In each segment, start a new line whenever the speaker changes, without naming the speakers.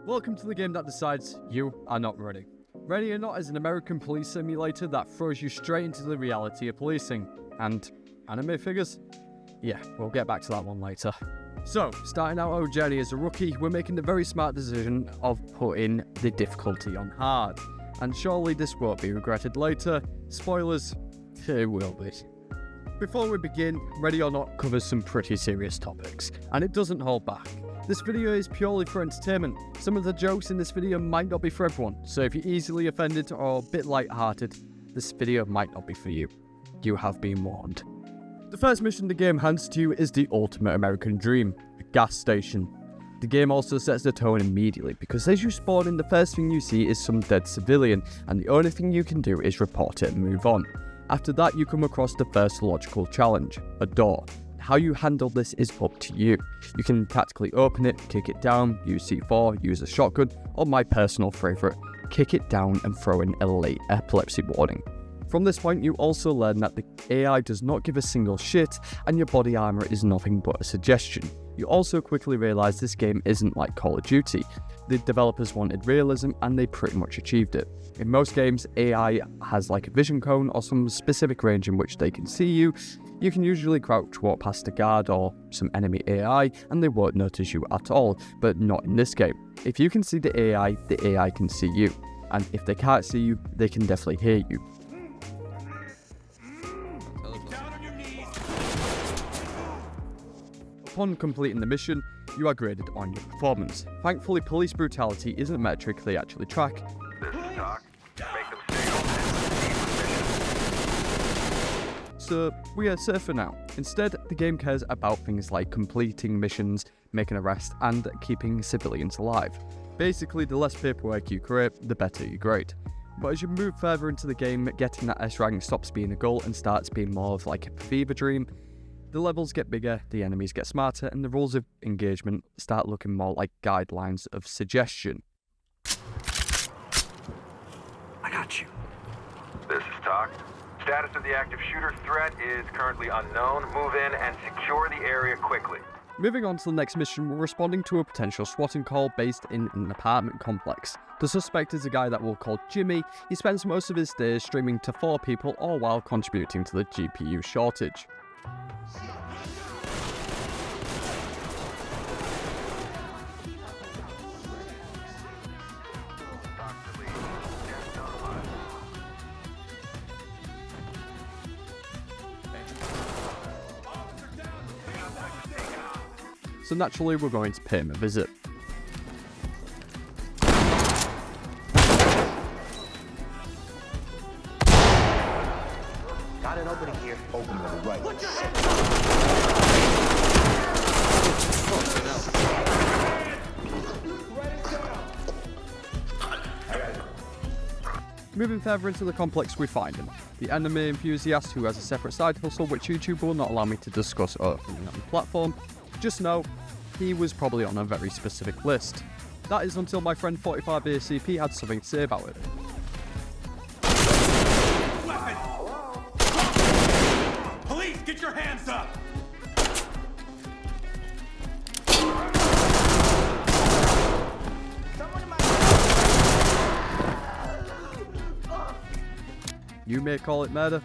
Welcome to the game that decides you are not ready. Ready or Not is an American police simulator that throws you straight into the reality of policing. And anime figures? Yeah, we'll get back to that one later. So, starting out our journey as a rookie, we're making the very smart decision of putting the difficulty on hard. And surely this won't be regretted later. Spoilers, it will be. Before we begin, Ready or Not covers some pretty serious topics, and it doesn't hold back. This video is purely for entertainment. Some of the jokes in this video might not be for everyone, so if you're easily offended or a bit light-hearted, this video might not be for you. You have been warned. The first mission the game hands to you is the ultimate American dream, a gas station. The game also sets the tone immediately, because as you spawn in, the first thing you see is some dead civilian, and the only thing you can do is report it and move on. After that, you come across the first logical challenge, a door. How you handle this is up to you. You can tactically open it, kick it down, use C4, use a shotgun, or my personal favourite, kick it down and throw in a late epilepsy warning. From this point, you also learn that the AI does not give a single shit, and your body armour is nothing but a suggestion. You also quickly realise this game isn't like Call of Duty. The developers wanted realism, and they pretty much achieved it. In most games, AI has like a vision cone or some specific range in which they can see you. You can usually crouch walk past a guard or some enemy AI and they won't notice you at all, but not in this game. If you can see the AI can see you. And if they can't see you, they can definitely hear you. Upon completing the mission, you are graded on your performance. Thankfully, police brutality isn't a metric they actually track.
This is Doc. Make them stay open.
So we are safe for now. Instead, the game cares about things like completing missions, making arrests, and keeping civilians alive. Basically, the less paperwork you create, the better you grade. But as you move further into the game, getting that S rank stops being a goal and starts being more of like a fever dream. The levels get bigger, the enemies get smarter, and the rules of engagement start looking more like guidelines of suggestion.
I got you.
This is Doc. Status of the active shooter threat is currently unknown. Move in and secure the area quickly.
Moving on to the next mission, we're responding to a potential swatting call based in an apartment complex. The suspect is a guy that we'll call Jimmy. He spends most of his days streaming to 4 people, all while contributing to the GPU shortage. So naturally, we're going to pay him a visit.
Got an opening here. Open to the right. Put your hands
Moving further into the complex, we find him, the anime enthusiast who has a separate side hustle which YouTube will not allow me to discuss openly on the platform. Just know, he was probably on a very specific list. That is until my friend 45ACP had something to say about it.
Weapon! Police, get your hands up!
You may call it murder,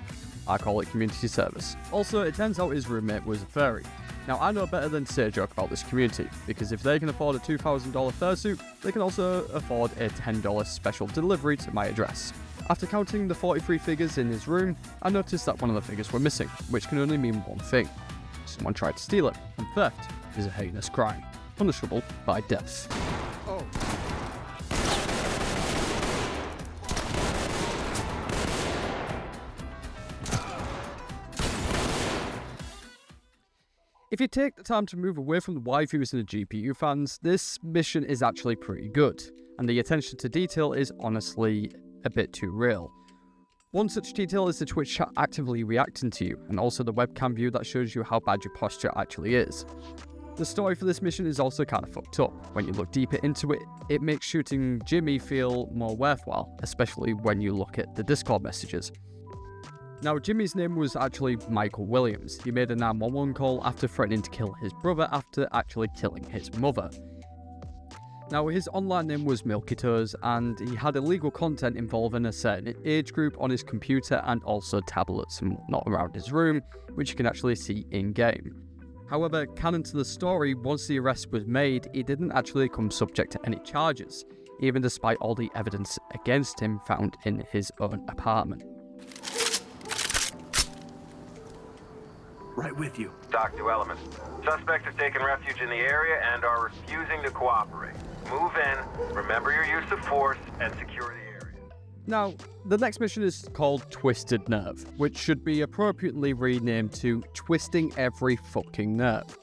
I call it community service. Also, it turns out his roommate was a furry. Now, I know better than to say a joke about this community, because if they can afford a $2,000 fursuit, they can also afford a $10 special delivery to my address. After counting the 43 figures in his room, I noticed that one of the figures were missing, which can only mean one thing. Someone tried to steal it, and theft is a heinous crime, punishable by death. Oh. If you take the time to move away from the waifus and the GPU fans, this mission is actually pretty good, and the attention to detail is honestly a bit too real. One such detail is the Twitch chat actively reacting to you, and also the webcam view that shows you how bad your posture actually is. The story for this mission is also kind of fucked up. When you look deeper into it, it makes shooting Jimmy feel more worthwhile, especially when you look at the Discord messages. Now, Jimmy's name was actually Michael Williams. He made a 911 call after threatening to kill his brother after actually killing his mother. Now, his online name was Milky Toes, and he had illegal content involving a certain age group on his computer and also tablets and whatnot around his room, which you can actually see in-game. However, canon to the story, once the arrest was made, he didn't actually come subject to any charges, even despite all the evidence against him found in his own apartment.
Right with you.
Doc to Element. Suspects have taken refuge in the area and are refusing to cooperate. Move in, remember your use of force, and secure the area.
Now, the next mission is called Twisted Nerve, which should be appropriately renamed to Twisting Every Fucking Nerve.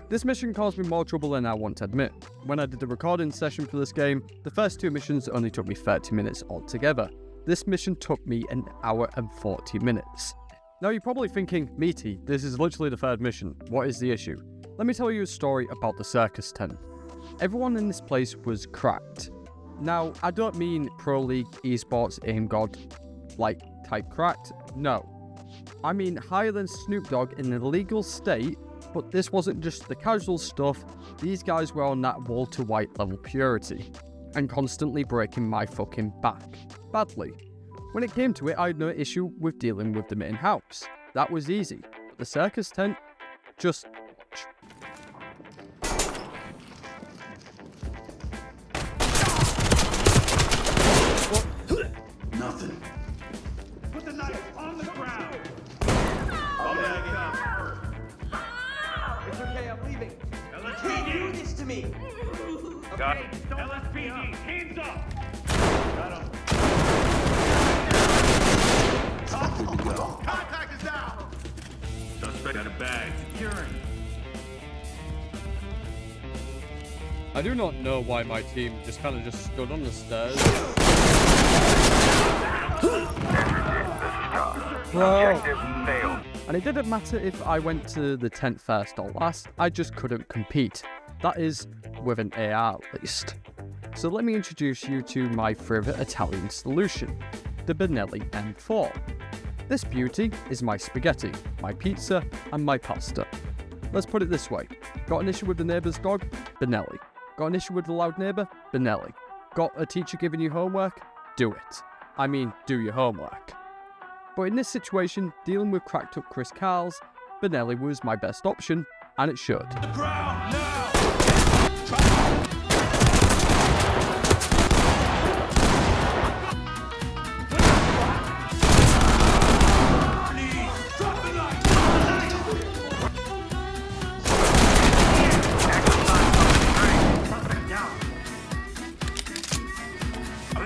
This mission caused me more trouble than I want to admit. When I did the recording session for this game, the first 2 missions only took me 30 minutes altogether. This mission took me an hour and 40 minutes. Now you're probably thinking, Meaty, this is literally the 3rd mission, what is the issue? Let me tell you a story about the circus tent. Everyone in this place was cracked. Now, I don't mean Pro League, esports, aim god, like, type cracked, no. I mean higher than Snoop Dogg in an illegal state, but this wasn't just the casual stuff, these guys were on that Walter White level purity, and constantly breaking my fucking back, badly. When it came to it, I had no issue with dealing with them in-house. That was easy, but the circus tent, just watch.
Nothing.
Put the knife on the ground. Oh, there they come.
It's okay, I'm leaving. You can't do
LSPD.
this to me.
Got him. LSPD. Hands up. Got him.
Good to go.
Contact is down. Suspect got a bag. Securing.
I do not know why my team just stood on the stairs. Bro.
Objective failed.
And it didn't matter if I went to the tent first or last, I just couldn't compete. That is, with an AR at least. So let me introduce you to my favourite Italian solution, the Benelli M4. This beauty is my spaghetti, my pizza, and my pasta. Let's put it this way. Got an issue with the neighbour's dog? Benelli. Got an issue with the loud neighbour? Benelli. Got a teacher giving you homework? Do it. I mean, do your homework. But in this situation, dealing with cracked up Chris Carls, Benelli was my best option, and it showed.
The ground now. Please, drop the knife.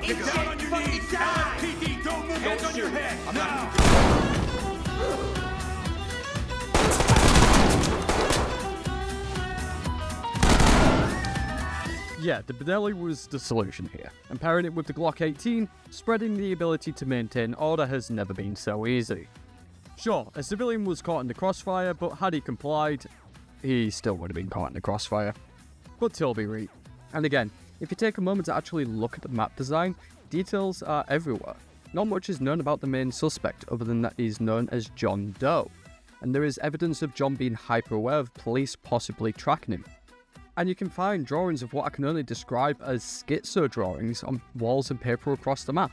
Get down on your knees. LSPD, don't move. Hands on your head. Now.
Yeah, the Benelli was the solution here, and pairing it with the Glock 18, spreading the ability to maintain order has never been so easy. Sure, a civilian was caught in the crossfire, but had he complied, he still would have been caught in the crossfire. But Tilby Reed. And again, if you take a moment to actually look at the map design, details are everywhere. Not much is known about the main suspect other than that he's known as John Doe, and there is evidence of John being hyper aware of police possibly tracking him. And you can find drawings of what I can only describe as schizo drawings on walls and paper across the map.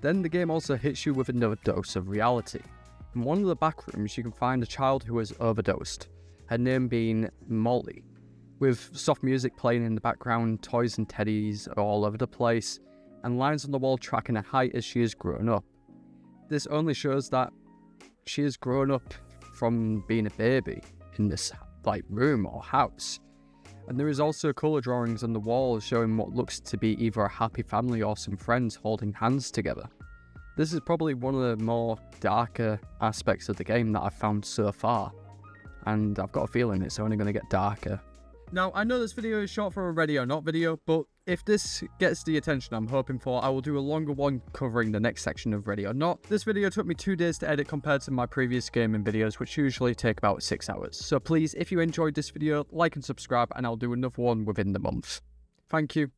Then the game also hits you with another dose of reality. In one of the back rooms you can find a child who has overdosed, her name being Molly, with soft music playing in the background, toys and teddies all over the place, and lines on the wall tracking her height as she has grown up. This only shows that she has grown up from being a baby in this room or house. And there is also colour drawings on the wall showing what looks to be either a happy family or some friends holding hands together. This is probably one of the more darker aspects of the game that I've found so far, and I've got a feeling it's only going to get darker. Now, I know this video is short for a Ready or Not video, but if this gets the attention I'm hoping for, I will do a longer one covering the next section of Ready or Not. This video took me 2 days to edit compared to my previous gaming videos, which usually take about 6 hours. So please, if you enjoyed this video, like and subscribe, and I'll do another one within the month. Thank you.